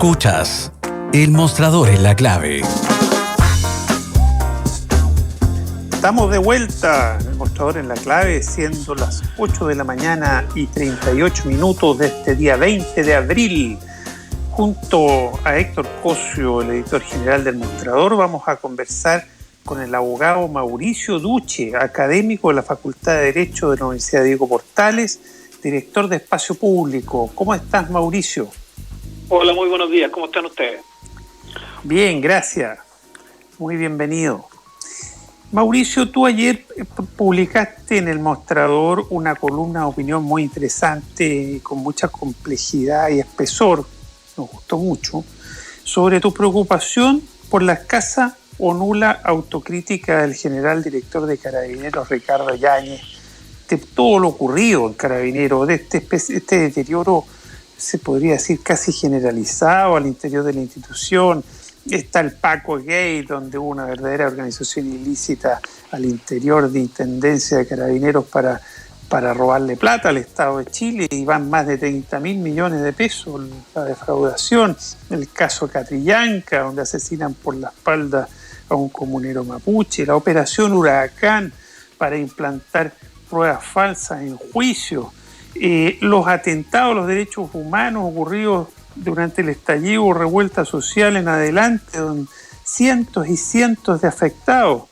Escuchas El Mostrador en la Clave. Estamos de vuelta en El Mostrador en la Clave, siendo las 8 de la mañana y 38 minutos de este día 20 de abril. Junto a Héctor Cosio, el editor general del Mostrador, vamos a conversar con el abogado Mauricio Duche, académico de la Facultad de Derecho de la Universidad Diego Portales, director de Espacio Público. ¿Cómo estás, Mauricio? Hola, muy buenos días. ¿Cómo están ustedes? Bien, gracias. Muy bienvenido. Mauricio, tú ayer publicaste en El Mostrador una columna de opinión muy interesante, con mucha complejidad y espesor, nos gustó mucho, sobre tu preocupación por la escasa o nula autocrítica del general director de Carabineros, Ricardo Yáñez, de todo lo ocurrido en Carabineros, de este deterioro, se podría decir, casi generalizado al interior de la institución. Está el Paco Gate, donde hubo una verdadera organización ilícita al interior de Intendencia de Carabineros para robarle plata al Estado de Chile, y van más de 30.000 millones de pesos la defraudación. El caso Catrillanca, donde asesinan por la espalda a un comunero mapuche. La operación Huracán para implantar pruebas falsas en juicio. Los atentados a los derechos humanos ocurridos durante el estallido o revuelta social en adelante, con cientos y cientos de afectados.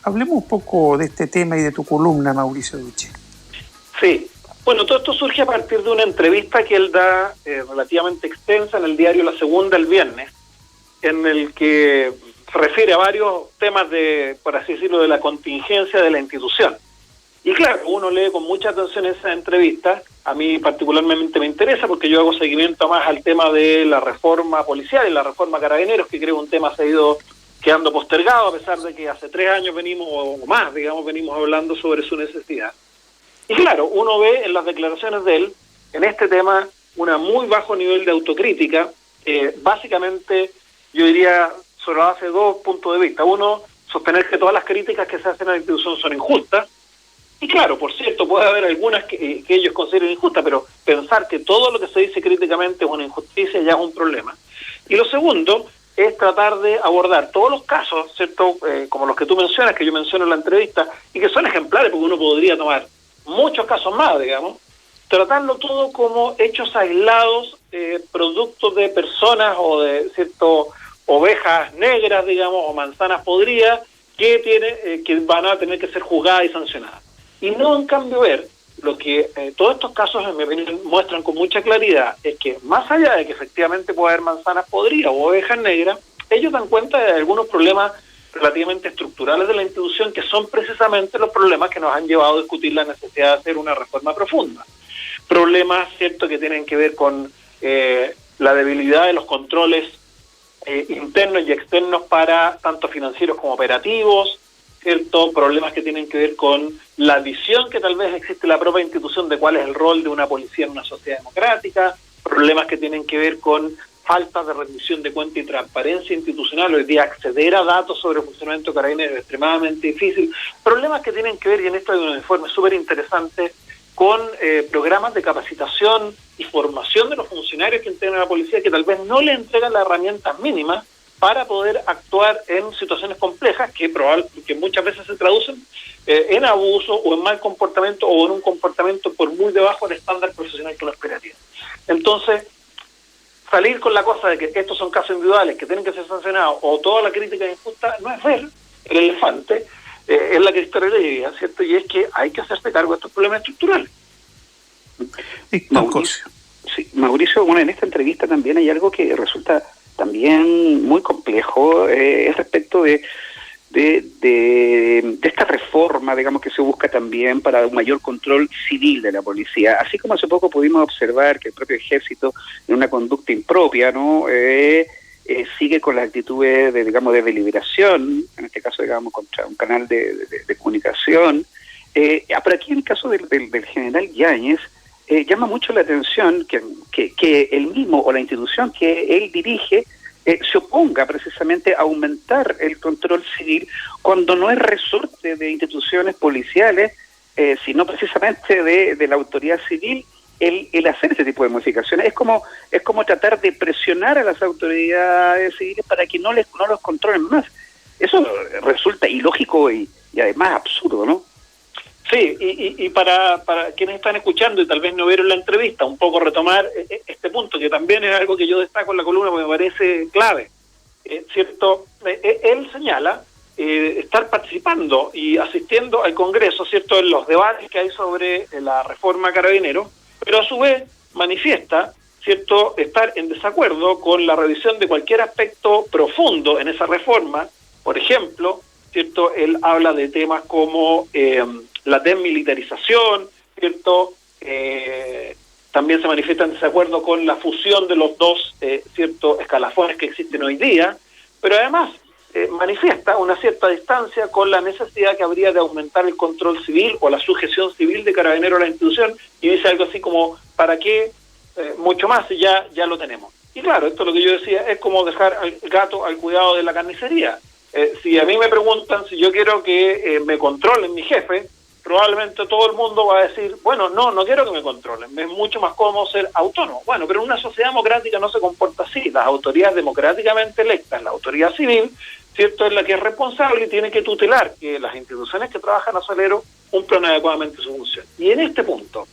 Hablemos un poco de este tema y de tu columna, Mauricio Duche. Sí, bueno, todo esto surge a partir de una entrevista que él da relativamente extensa en el diario La Segunda el viernes, en el que se refiere a varios temas de, por así decirlo, de la contingencia de la institución. Y claro, uno lee con mucha atención esa entrevista. A mí particularmente me interesa porque yo hago seguimiento más al tema de la reforma policial y la reforma Carabineros, que creo un tema se ha ido quedando postergado, a pesar de que hace 3 años venimos, o más, digamos, venimos hablando sobre su necesidad. Y claro, uno ve en las declaraciones de él, en este tema, un muy bajo nivel de autocrítica. Básicamente, yo diría, sobre la base de 2 puntos de vista. Uno, sostener que todas las críticas que se hacen a la institución son injustas. Y claro, por cierto, puede haber algunas que ellos consideren injustas, pero pensar que todo lo que se dice críticamente es una injusticia ya es un problema. Y lo segundo es tratar de abordar todos los casos, ¿cierto? Como los que tú mencionas, que yo menciono en la entrevista, y que son ejemplares, porque uno podría tomar muchos casos más, digamos, tratarlo todo como hechos aislados, productos de personas o de, ¿cierto?, ovejas negras, digamos, o manzanas podridas, que van a tener que ser juzgadas y sancionadas. Y no, en cambio, ver lo que todos estos casos, en mi opinión, muestran con mucha claridad, es que más allá de que efectivamente pueda haber manzanas podridas o ovejas negras, ellos dan cuenta de algunos problemas relativamente estructurales de la institución, que son precisamente los problemas que nos han llevado a discutir la necesidad de hacer una reforma profunda. Problemas, cierto, que tienen que ver con la debilidad de los controles internos y externos para tanto financieros como operativos, ¿cierto? Problemas que tienen que ver con la visión que tal vez existe en la propia institución de cuál es el rol de una policía en una sociedad democrática, problemas que tienen que ver con falta de rendición de cuenta y transparencia institucional. Hoy día acceder a datos sobre el funcionamiento de Carabineros es extremadamente difícil, problemas que tienen que ver, y en esto hay un informe súper interesante, con programas de capacitación y formación de los funcionarios que integran la policía, que tal vez no le entregan las herramientas mínimas para poder actuar en situaciones complejas que muchas veces se traducen en abuso o en mal comportamiento o en un comportamiento por muy debajo del estándar profesional que uno esperaría. Entonces, salir con la cosa de que estos son casos individuales que tienen que ser sancionados o toda la crítica injusta no es ver el elefante, es la que historia le diría, ¿cierto? Y es que hay que hacerse cargo de estos problemas estructurales. Mauricio, bueno, en esta entrevista también hay algo que resulta también muy complejo, es respecto de esta reforma, digamos, que se busca también para un mayor control civil de la policía. Así como hace poco pudimos observar que el propio ejército, en una conducta impropia, ¿no?, sigue con las actitudes de deliberación, en este caso, digamos, contra un canal de comunicación. Pero aquí en el caso del general Yáñez, llama mucho la atención que él mismo o la institución que él dirige se oponga precisamente a aumentar el control civil cuando no es resorte de instituciones policiales, sino precisamente de la autoridad civil, el hacer ese tipo de modificaciones. Es como tratar de presionar a las autoridades civiles para que no los controlen más. Eso resulta ilógico y además absurdo, ¿no? Sí, y para quienes están escuchando y tal vez no vieron la entrevista, un poco retomar este punto, que también es algo que yo destaco en la columna porque me parece clave, ¿cierto? Él señala estar participando y asistiendo al Congreso, ¿cierto?, en los debates que hay sobre la reforma Carabineros, pero a su vez manifiesta, ¿cierto?, estar en desacuerdo con la revisión de cualquier aspecto profundo en esa reforma. Por ejemplo, ¿cierto?, él habla de temas como la desmilitarización, ¿cierto? También se manifiesta en desacuerdo con la fusión de los dos ciertos escalafones que existen hoy día, pero además manifiesta una cierta distancia con la necesidad que habría de aumentar el control civil o la sujeción civil de Carabineros a la institución, y dice algo así como, ¿para qué mucho más si ya lo tenemos? Y claro, esto es lo que yo decía, es como dejar al gato al cuidado de la carnicería. Si a mí me preguntan si yo quiero que me controlen mi jefe, probablemente todo el mundo va a decir, bueno, no quiero que me controlen, es mucho más cómodo ser autónomo. Bueno, pero en una sociedad democrática no se comporta así. Las autoridades democráticamente electas, la autoridad civil, ¿cierto?, es la que es responsable y tiene que tutelar que las instituciones que trabajan a su alero cumplan adecuadamente su función. Y en este punto,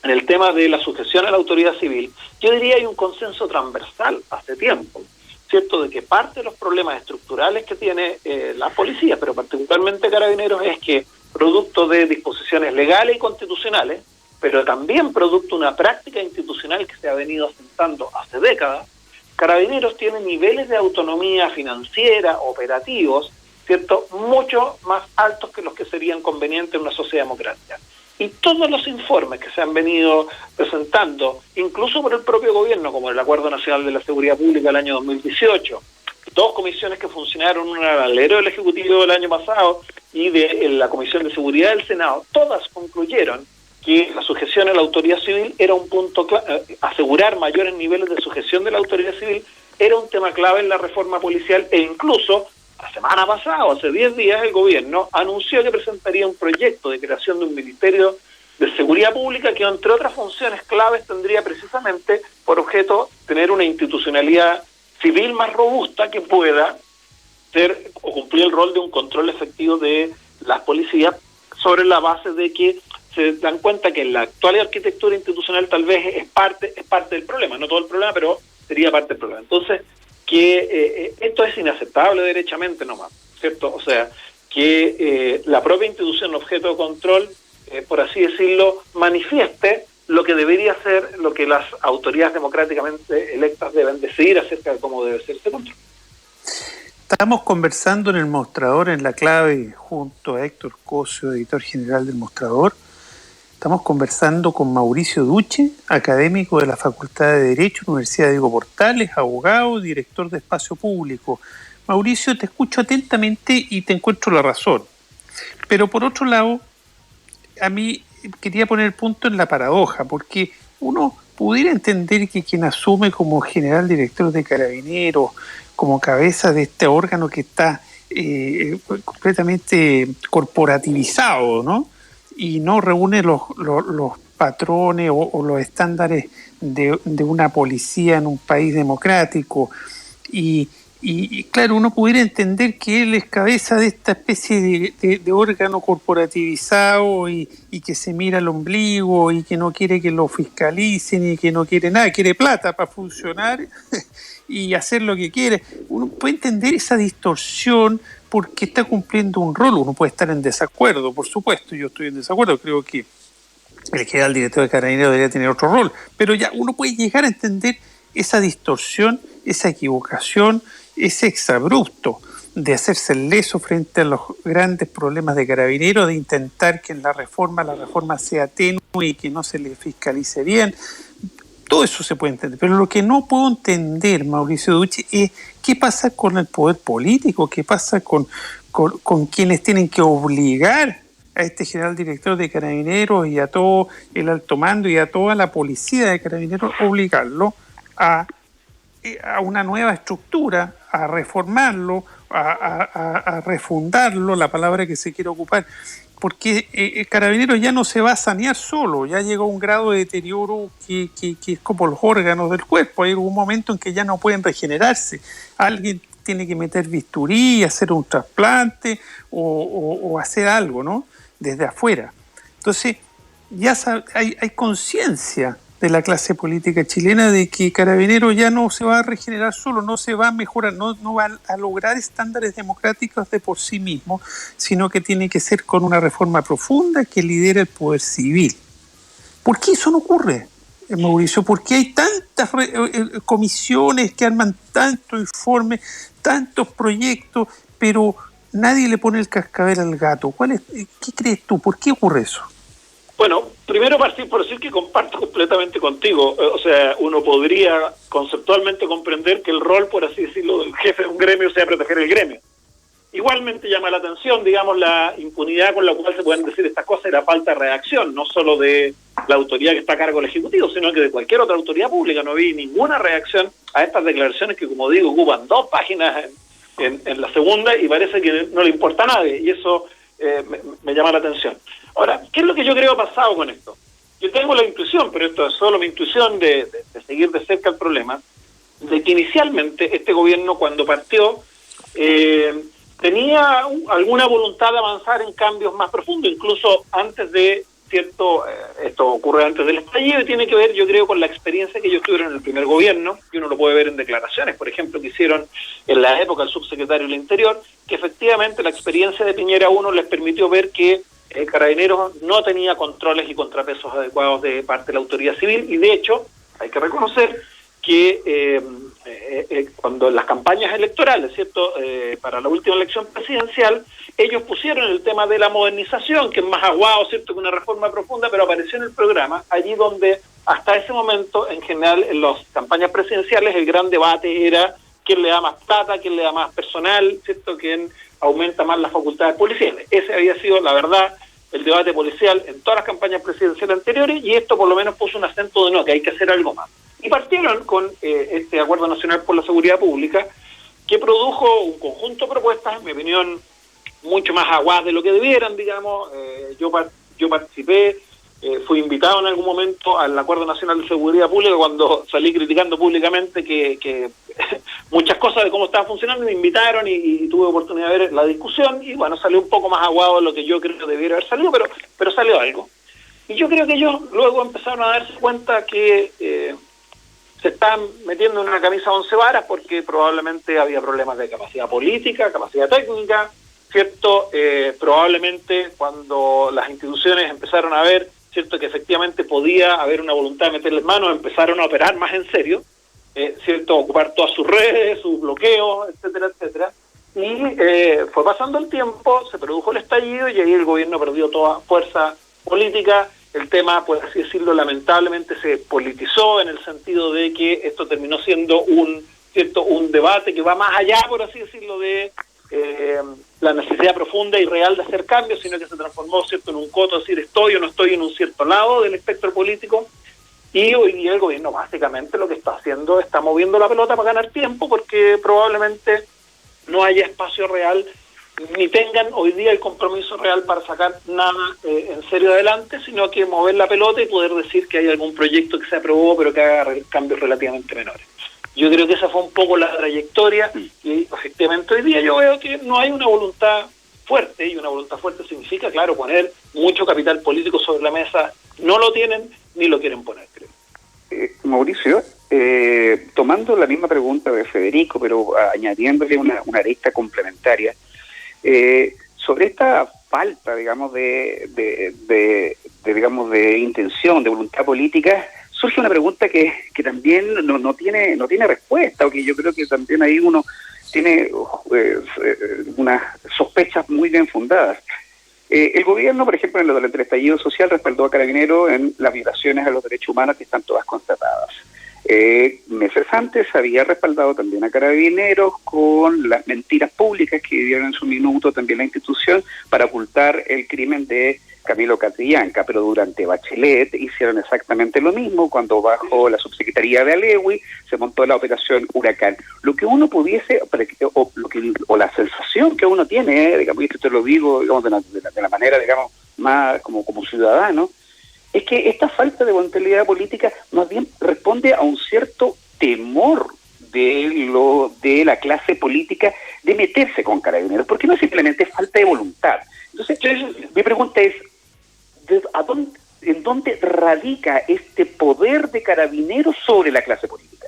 en el tema de la sujeción a la autoridad civil, yo diría hay un consenso transversal hace tiempo, ¿cierto?, de que parte de los problemas estructurales que tiene la policía, pero particularmente Carabineros, es que producto de disposiciones legales y constitucionales, pero también producto de una práctica institucional que se ha venido asentando hace décadas, Carabineros tiene niveles de autonomía financiera, operativos, ¿cierto?, mucho más altos que los que serían convenientes en una sociedad democrática. Y todos los informes que se han venido presentando, incluso por el propio gobierno, como el Acuerdo Nacional de la Seguridad Pública del año 2018, dos comisiones que funcionaron, una al alero del Ejecutivo del año pasado y de la Comisión de Seguridad del Senado, todas concluyeron que la sujeción a la autoridad civil era un punto clave, asegurar mayores niveles de sujeción de la autoridad civil era un tema clave en la reforma policial, e incluso la semana pasada, o hace 10 días, el gobierno anunció que presentaría un proyecto de creación de un Ministerio de Seguridad Pública que, entre otras funciones claves, tendría precisamente por objeto tener una institucionalidad civil más robusta que pueda ser o cumplir el rol de un control efectivo de las policías, sobre la base de que se dan cuenta que la actual arquitectura institucional tal vez es parte del problema, no todo el problema, pero sería parte del problema. Entonces, que esto es inaceptable derechamente nomás, ¿cierto? O sea, que la propia institución objeto de control, por así decirlo, manifieste lo que debería ser, lo que las autoridades democráticamente electas deben decidir acerca de cómo debe ser este control. Estamos conversando en El Mostrador, en La Clave, junto a Héctor Cosio, editor general del Mostrador. Estamos conversando con Mauricio Duche, académico de la Facultad de Derecho, Universidad Diego Portales, abogado, director de Espacio Público. Mauricio, te escucho atentamente y te encuentro la razón. Pero por otro lado, a mí quería poner el punto en la paradoja, porque uno pudiera entender que quien asume como general director de Carabineros, como cabeza de este órgano que está completamente corporativizado, ¿no?, y no reúne los patrones o los estándares de una policía en un país democrático. Y claro, uno pudiera entender que él es cabeza de esta especie de órgano corporativizado y que se mira al ombligo y que no quiere que lo fiscalicen y que no quiere nada, quiere plata para funcionar y hacer lo que quiere. Uno puede entender esa distorsión porque está cumpliendo un rol. Uno puede estar en desacuerdo, por supuesto, yo estoy en desacuerdo, creo que el general director de Carabineros debería tener otro rol, pero ya uno puede llegar a entender esa distorsión, esa equivocación, ese exabrupto de hacerse el leso frente a los grandes problemas de Carabineros, de intentar que en la reforma sea tenue y que no se le fiscalice bien. Todo eso se puede entender, pero lo que no puedo entender, Mauricio Duche, es qué pasa con el poder político, qué pasa con quienes tienen que obligar a este general director de Carabineros y a todo el alto mando y a toda la policía de Carabineros, obligarlo a una nueva estructura, a reformarlo, a refundarlo, la palabra que se quiere ocupar. Carabineros ya no se va a sanear solo, ya llegó a un grado de deterioro que es como los órganos del cuerpo. Hay un momento en que ya no pueden regenerarse. Alguien tiene que meter bisturí, hacer un trasplante o hacer algo, ¿no? Desde afuera. Entonces, ya hay conciencia de la clase política chilena de que Carabineros ya no se va a regenerar solo, no se va a mejorar, no va a lograr estándares democráticos de por sí mismo, sino que tiene que ser con una reforma profunda que lidere el poder civil. ¿Por qué eso no ocurre, Mauricio? ¿Por qué hay tantas comisiones que arman tantos informes, tantos proyectos, pero nadie le pone el cascabel al gato? ¿Qué crees tú? ¿Por qué ocurre eso? Bueno, primero partir por decir que comparto completamente contigo. O sea, uno podría conceptualmente comprender que el rol, por así decirlo, del jefe de un gremio sea proteger el gremio. Igualmente llama la atención, digamos, la impunidad con la cual se pueden decir estas cosas y la falta de reacción, no solo de la autoridad que está a cargo del Ejecutivo, sino que de cualquier otra autoridad pública. No vi ninguna reacción a estas declaraciones que, como digo, ocupan 2 páginas en la segunda y parece que no le importa a nadie, y eso me llama la atención. Ahora, ¿qué es lo que yo creo ha pasado con esto? Yo tengo la intuición, pero esto es solo mi intuición de seguir de cerca el problema, de que inicialmente este gobierno, cuando partió, tenía alguna voluntad de avanzar en cambios más profundos, incluso antes de esto ocurre antes del estallido y tiene que ver, yo creo, con la experiencia que ellos tuvieron en el primer gobierno, y uno lo puede ver en declaraciones, por ejemplo, que hicieron en la época el subsecretario del Interior, que efectivamente la experiencia de Piñera 1 les permitió ver que Carabineros no tenía controles y contrapesos adecuados de parte de la autoridad civil, y de hecho hay que reconocer que cuando en las campañas electorales, ¿cierto?, para la última elección presidencial, ellos pusieron el tema de la modernización, que es más aguado, ¿cierto?, que una reforma profunda, pero apareció en el programa, allí donde hasta ese momento, en general, en las campañas presidenciales, el gran debate era quién le da más plata, quién le da más personal, ¿cierto?, quién aumenta más las facultades policiales. Ese había sido, la verdad, el debate policial en todas las campañas presidenciales anteriores, y esto por lo menos puso un acento de no, que hay que hacer algo más. Y partieron con este Acuerdo Nacional por la Seguridad Pública, que produjo un conjunto de propuestas, en mi opinión, mucho más aguadas de lo que debieran, digamos. Yo participé, fui invitado en algún momento al Acuerdo Nacional de Seguridad Pública cuando salí criticando públicamente que muchas cosas de cómo estaba funcionando, me invitaron y tuve oportunidad de ver la discusión, y bueno, salió un poco más aguado de lo que yo creo que debiera haber salido, pero salió algo. Y yo creo que ellos luego empezaron a darse cuenta que se están metiendo en una camisa 11 varas porque probablemente había problemas de capacidad política, capacidad técnica, ¿cierto? Probablemente cuando las instituciones empezaron a ver, ¿cierto?, que efectivamente podía haber una voluntad de meterles manos, empezaron a operar más en serio, ¿cierto?, ocupar todas sus redes, sus bloqueos, etcétera, etcétera. Y fue pasando el tiempo, se produjo el estallido y ahí el gobierno perdió toda fuerza política. El tema, por así decirlo, lamentablemente se politizó en el sentido de que esto terminó siendo un debate que va más allá, por así decirlo, de la necesidad profunda y real de hacer cambios, sino que se transformó, ¿cierto?, en un coto, decir estoy o no estoy en un cierto lado del espectro político. Y hoy día el gobierno básicamente lo que está haciendo está moviendo la pelota para ganar tiempo, porque probablemente no haya espacio real ni tengan hoy día el compromiso real para sacar nada en serio adelante, sino que mover la pelota y poder decir que hay algún proyecto que se aprobó pero que haga cambios relativamente menores. Yo creo que esa fue un poco la trayectoria y efectivamente hoy día yo veo que no hay una voluntad fuerte, y una voluntad fuerte significa, claro, poner mucho capital político sobre la mesa. No lo tienen ni lo quieren poner, creo. Mauricio, tomando la misma pregunta de Federico, pero añadiéndole una arista complementaria, sobre esta falta, digamos, de intención, de voluntad política, surge una pregunta que también no tiene respuesta, o que yo creo que también ahí uno tiene unas sospechas muy bien fundadas. El gobierno, por ejemplo, en lo del estallido social, respaldó a Carabineros en las violaciones a los derechos humanos que están todas constatadas. Meses antes había respaldado también a Carabineros con las mentiras públicas que dieron en su minuto también la institución para ocultar el crimen de Camilo Catrillanca, pero durante Bachelet hicieron exactamente lo mismo cuando bajo la subsecretaría de Alewi se montó la operación Huracán. Lo que uno pudiese, o la sensación que uno tiene, digamos, y esto te lo digo, digamos, de la manera, digamos, más como ciudadano, es que esta falta de voluntad política más bien responde a un cierto temor de la clase política de meterse con Carabineros, porque no es simplemente falta de voluntad. Entonces, mi pregunta es, ¿en dónde radica este poder de Carabineros sobre la clase política?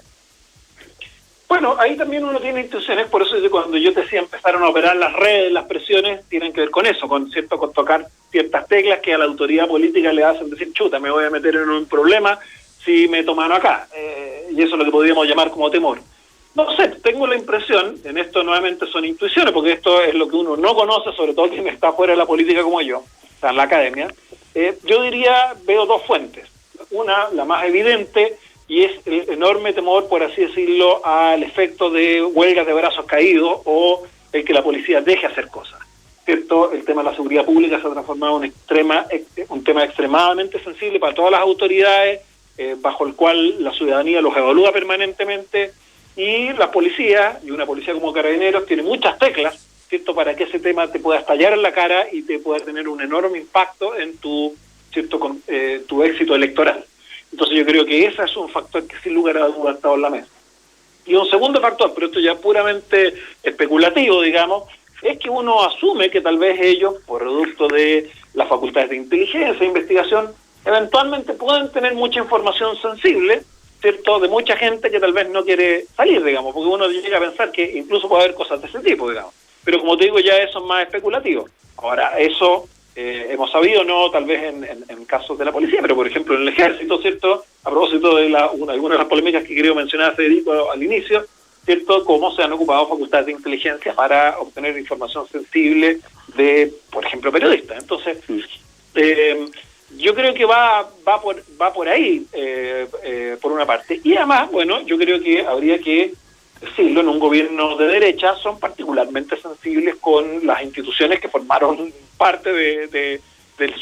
Bueno, ahí también uno tiene instituciones, por eso cuando yo te decía empezaron a operar las redes, las presiones, tienen que ver con eso, con tocar ciertas teclas que a la autoridad política le hacen decir, chuta, me voy a meter en un problema si me toman acá, y eso es lo que podríamos llamar como temor. No sé, tengo la impresión, en esto nuevamente son intuiciones, porque esto es lo que uno no conoce, sobre todo quien está fuera de la política como yo, o sea, en la academia. Yo diría, veo dos fuentes. Una, la más evidente, y es el enorme temor, por así decirlo, al efecto de huelgas de brazos caídos o el que la policía deje hacer cosas. ¿Cierto? El tema de la seguridad pública se ha transformado en un tema extremadamente sensible para todas las autoridades, bajo el cual la ciudadanía los evalúa permanentemente, y la policía, y una policía como Carabineros, tiene muchas teclas, ¿cierto?, para que ese tema te pueda estallar en la cara y te pueda tener un enorme impacto en tu éxito electoral. Entonces yo creo que ese es un factor que sin lugar a dudas ha estado en la mesa. Y un segundo factor, pero esto ya puramente especulativo, digamos, es que uno asume que tal vez ellos, por producto de las facultades de inteligencia e investigación, eventualmente pueden tener mucha información sensible, ¿cierto?, de mucha gente que tal vez no quiere salir, digamos, porque uno llega a pensar que incluso puede haber cosas de ese tipo, digamos. Pero como te digo, ya eso es más especulativo. Ahora, eso hemos sabido, no tal vez en casos de la policía, pero por ejemplo en el ejército, ¿cierto?, a propósito de algunas de las polémicas que quería mencionar Federico al inicio, ¿cierto?, cómo se han ocupado facultades de inteligencia para obtener información sensible de, por ejemplo, periodistas. Entonces, yo creo que va por ahí, por una parte. Y además, bueno, yo creo que habría que decirlo, en un gobierno de derecha son particularmente sensibles con las instituciones que formaron parte del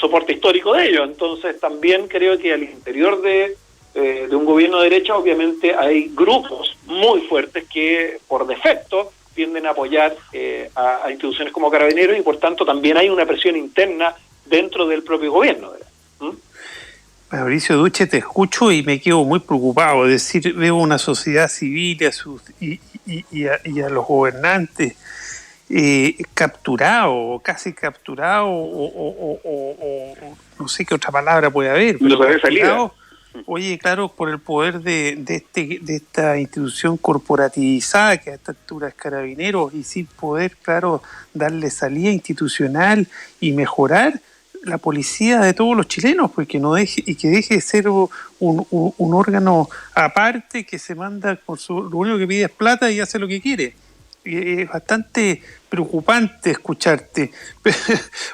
soporte histórico de ellos. Entonces también creo que al interior de un gobierno de derecha obviamente hay grupos muy fuertes que por defecto tienden a apoyar a instituciones como Carabineros, y por tanto también hay una presión interna dentro del propio gobierno. Mauricio Duche, te escucho y me quedo muy preocupado. Es decir, veo una sociedad civil y a los gobernantes capturados, casi capturados, o no sé qué otra palabra puede haber, pero capturados, oye, claro, por el poder de esta institución corporativizada que a esta altura es Carabineros, y sin poder, claro, darle salida institucional y mejorar la policía de todos los chilenos, pues que deje de ser un órgano aparte que se manda lo único que pide es plata y hace lo que quiere. Es bastante preocupante escucharte.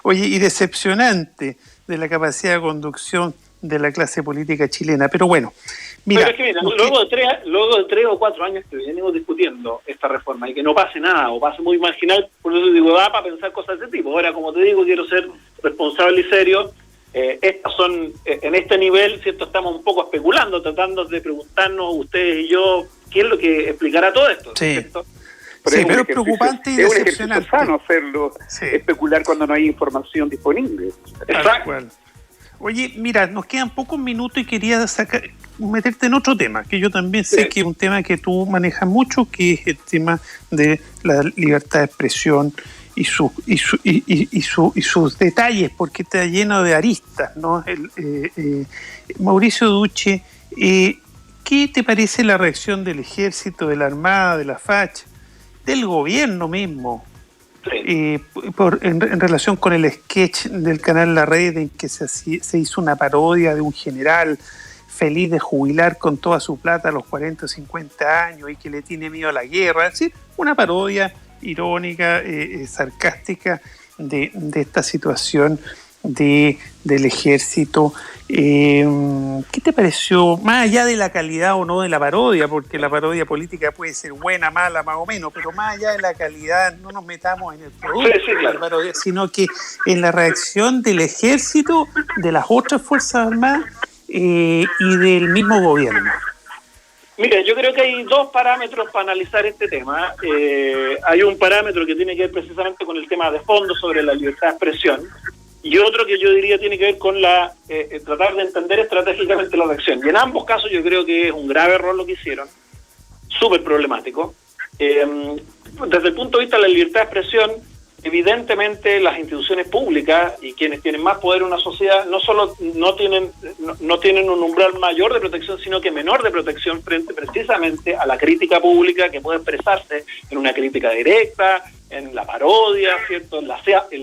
Oye, y decepcionante de la capacidad de conducción de la clase política chilena. Pero bueno, mira, pero es que mira, luego de 3 o 4 años que venimos discutiendo esta reforma y que no pase nada o pase muy marginal, por eso digo, da para pensar cosas de este tipo. Ahora, como te digo, quiero ser responsable y serio. Estas son, en este nivel, ¿cierto?, estamos un poco especulando, tratando de preguntarnos ustedes y yo qué es lo que explicará todo esto, sí. ¿cierto? Pero es preocupante y decepcionante. Es sano hacerlo, sí. Especular cuando no hay información disponible. Exacto. Oye, mira, nos quedan pocos minutos y quería meterte en otro tema, que yo también sé que es un tema que tú manejas mucho, que es el tema de la libertad de expresión y sus detalles, porque está lleno de aristas, ¿no? Mauricio Duche, ¿qué te parece la reacción del Ejército, de la Armada, de la FACH, del gobierno mismo? En relación con el sketch del canal La Red, en que se hizo una parodia de un general feliz de jubilar con toda su plata a los 40 o 50 años y que le tiene miedo a la guerra, es decir, una parodia irónica, sarcástica de esta situación del ejército. ¿Qué te pareció, más allá de la calidad o no de la parodia, porque la parodia política puede ser buena, mala, más o menos, pero más allá de la calidad, no nos metamos en el producto de la parodia, sino que en la reacción del ejército, de las otras Fuerzas Armadas y del mismo gobierno? Mira, yo creo que hay dos parámetros para analizar este tema. Hay un parámetro que tiene que ver precisamente con el tema de fondo sobre la libertad de expresión, y otro que yo diría tiene que ver con la tratar de entender estratégicamente la reacción. Y en ambos casos yo creo que es un grave error lo que hicieron, súper problemático. Desde el punto de vista de la libertad de expresión, evidentemente las instituciones públicas y quienes tienen más poder en una sociedad no solo no tienen un umbral mayor de protección, sino que menor de protección frente precisamente a la crítica pública, que puede expresarse en una crítica directa, en la parodia, ¿cierto?, en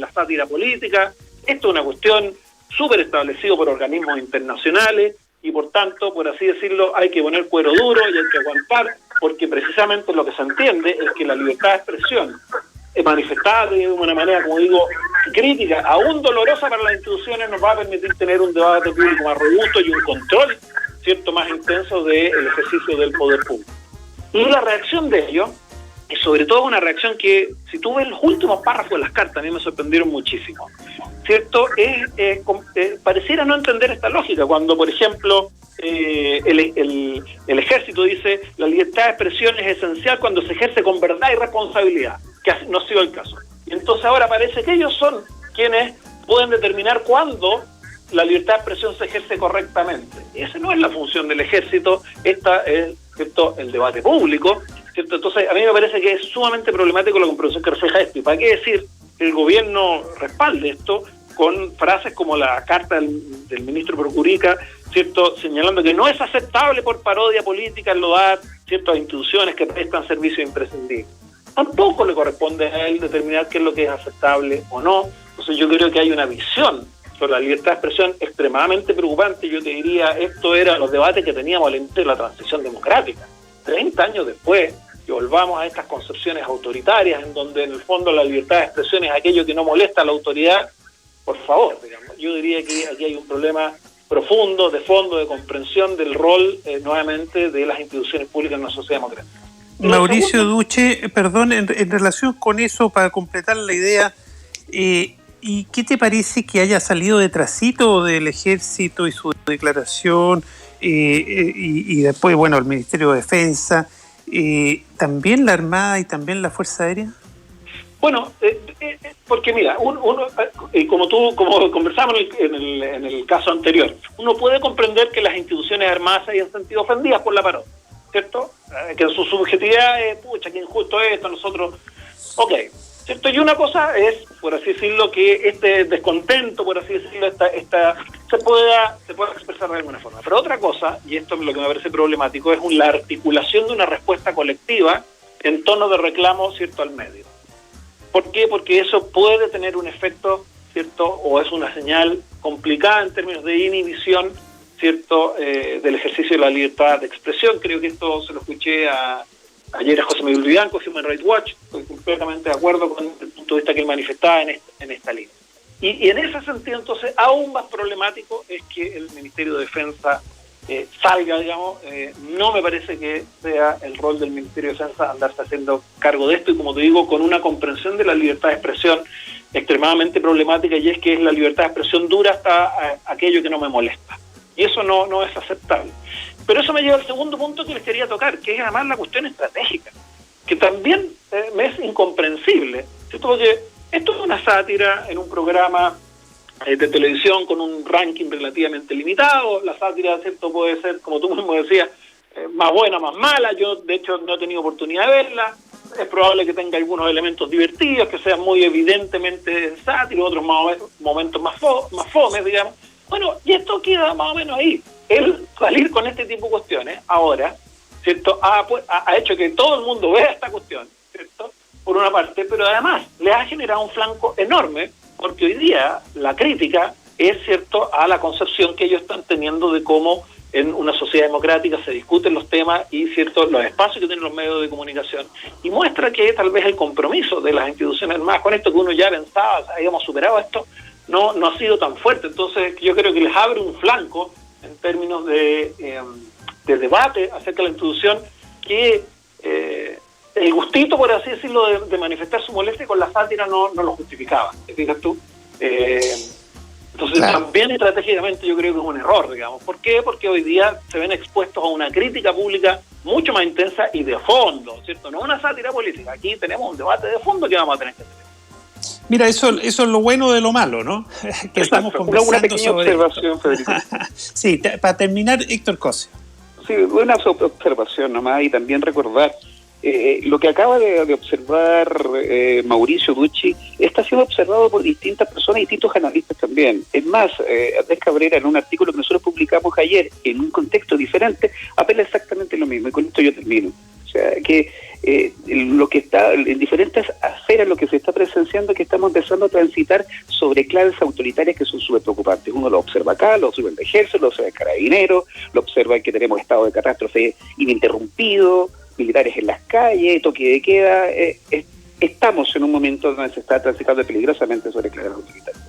la sátira política. Esto es una cuestión súper establecida por organismos internacionales y, por tanto, por así decirlo, hay que poner cuero duro y hay que aguantar, porque precisamente lo que se entiende es que la libertad de expresión manifestada de una manera, como digo, crítica, aún dolorosa para las instituciones, nos va a permitir tener un debate público más robusto y un control, ¿cierto?, más intenso del ejercicio del poder público. Y la reacción de ellos, y sobre todo una reacción que, si tú ves los últimos párrafos de las cartas, a mí me sorprendieron muchísimo, ¿cierto? Pareciera no entender esta lógica, cuando, por ejemplo, el ejército dice la libertad de expresión es esencial cuando se ejerce con verdad y responsabilidad, que no ha sido el caso. Y entonces ahora parece que ellos son quienes pueden determinar cuándo la libertad de expresión se ejerce correctamente. Esa no es la función del ejército, esta es, ¿cierto?, el debate público, ¿cierto? Entonces a mí me parece que es sumamente problemático la comprensión que refleja esto. ¿Y para qué decir que el gobierno respalde esto con frases como la carta del ministro Procurica, ¿cierto?, señalando que no es aceptable por parodia política enlodar, ¿cierto?, a instituciones que prestan servicios imprescindibles? Tampoco le corresponde a él determinar qué es lo que es aceptable o no. Entonces yo creo que hay una visión sobre la libertad de expresión extremadamente preocupante. Yo te diría, esto era los debates que teníamos al inicio de la transición democrática. 30 años después, que volvamos a estas concepciones autoritarias, en donde en el fondo la libertad de expresión es aquello que no molesta a la autoridad, por favor, digamos. Yo diría que aquí hay un problema profundo, de fondo, de comprensión del rol, nuevamente, de las instituciones públicas en una sociedad democrática. Mauricio Duche, perdón, en relación con eso, para completar la idea, ¿y qué te parece que haya salido detrásito del ejército y su declaración, y después, bueno, el Ministerio de Defensa, también la Armada y también la Fuerza Aérea? Bueno, porque mira, como conversamos en el caso anterior, uno puede comprender que las instituciones armadas se hayan sentido ofendidas por la parodia, ¿cierto? Que en su subjetividad es, pucha, qué injusto es esto, nosotros, ok, ¿cierto? Y una cosa es, por así decirlo, que este descontento, por así decirlo, se pueda expresar de alguna forma. Pero otra cosa, y esto es lo que me parece problemático, es la articulación de una respuesta colectiva en tono de reclamo, ¿cierto?, al medio. ¿Por qué? Porque eso puede tener un efecto, ¿cierto?, o es una señal complicada en términos de inhibición, ¿cierto?, del ejercicio de la libertad de expresión. Creo que esto se lo escuché ayer a José Miguel Vivanco, Human Rights Watch. Estoy completamente de acuerdo con el punto de vista que él manifestaba en esta línea. Y en ese sentido, entonces, aún más problemático es que el Ministerio de Defensa salga, digamos. No me parece que sea el rol del Ministerio de Defensa andarse haciendo cargo de esto, y como te digo, con una comprensión de la libertad de expresión extremadamente problemática, y es que es la libertad de expresión dura hasta aquello que no me molesta. Y eso no es aceptable. Pero eso me lleva al segundo punto que les quería tocar, que es además la cuestión estratégica, que también me es incomprensible, ¿cierto? Porque esto es una sátira en un programa de televisión con un ranking relativamente limitado. La sátira, ¿cierto?, puede ser, como tú mismo decías, más buena, más mala. Yo, de hecho, no he tenido oportunidad de verla. Es probable que tenga algunos elementos divertidos, que sean muy evidentemente sátiros, otros momentos más fomes, digamos. Bueno, y esto queda más o menos ahí. El salir con este tipo de cuestiones ahora, ¿cierto?, ha hecho que todo el mundo vea esta cuestión, ¿cierto?, por una parte, pero además le ha generado un flanco enorme, porque hoy día la crítica es, ¿cierto?, a la concepción que ellos están teniendo de cómo en una sociedad democrática se discuten los temas y, ¿cierto?, los espacios que tienen los medios de comunicación, y muestra que tal vez el compromiso de las instituciones armadas con esto que uno ya pensaba, habíamos superado esto, no ha sido tan fuerte. Entonces yo creo que les abre un flanco en términos de debate acerca de la institución que el gustito, por así decirlo, de manifestar su molestia con la sátira no lo justificaba. ¿Te fijas tú? Entonces también estratégicamente yo creo que es un error, digamos. ¿Por qué? Porque hoy día se ven expuestos a una crítica pública mucho más intensa y de fondo, ¿cierto? No una sátira política. Aquí tenemos un debate de fondo que vamos a tener que tener. Mira, eso es lo bueno de lo malo, ¿no? Que estamos conversando una pequeña sobre observación, Federico. Sí, para terminar, Héctor Cosio. Sí, una observación nomás y también recordar lo que acaba de observar Mauricio Ducci está siendo observado por distintas personas, distintos analistas también. Es más, Andrés Cabrera, en un artículo que nosotros publicamos ayer en un contexto diferente, apela exactamente lo mismo, y con esto yo termino. O sea, que lo que está en diferentes esferas, lo que se está presenciando es que estamos empezando a transitar sobre claves autoritarias que son súper preocupantes. Uno lo observa acá, lo observa en el Ejército, lo observa en Carabineros, lo observa en que tenemos estado de catástrofe ininterrumpido, militares en las calles, toque de queda. Estamos en un momento donde se está transitando peligrosamente sobre claves autoritarias.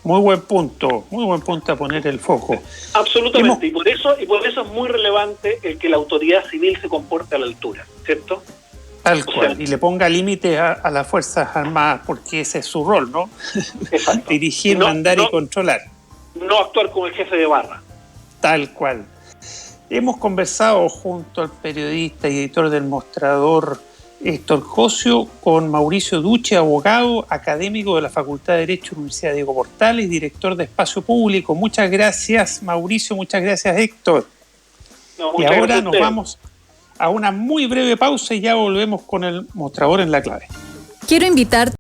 Muy buen punto a poner el foco. Absolutamente, y por eso es muy relevante el que la autoridad civil se comporte a la altura, ¿cierto? Tal cual, y le ponga límites a las Fuerzas Armadas, porque ese es su rol, ¿no? Exacto. Dirigir, mandar y controlar. No actuar como el jefe de barra. Tal cual. Hemos conversado junto al periodista y editor del Mostrador, Héctor Cosio, con Mauricio Ducci, abogado, académico de la Facultad de Derecho de la Universidad Diego Portales, director de Espacio Público. Muchas gracias, Mauricio, muchas gracias, Héctor. Y ahora nos vamos a una muy breve pausa y ya volvemos con el Mostrador en la Clave. Quiero invitarte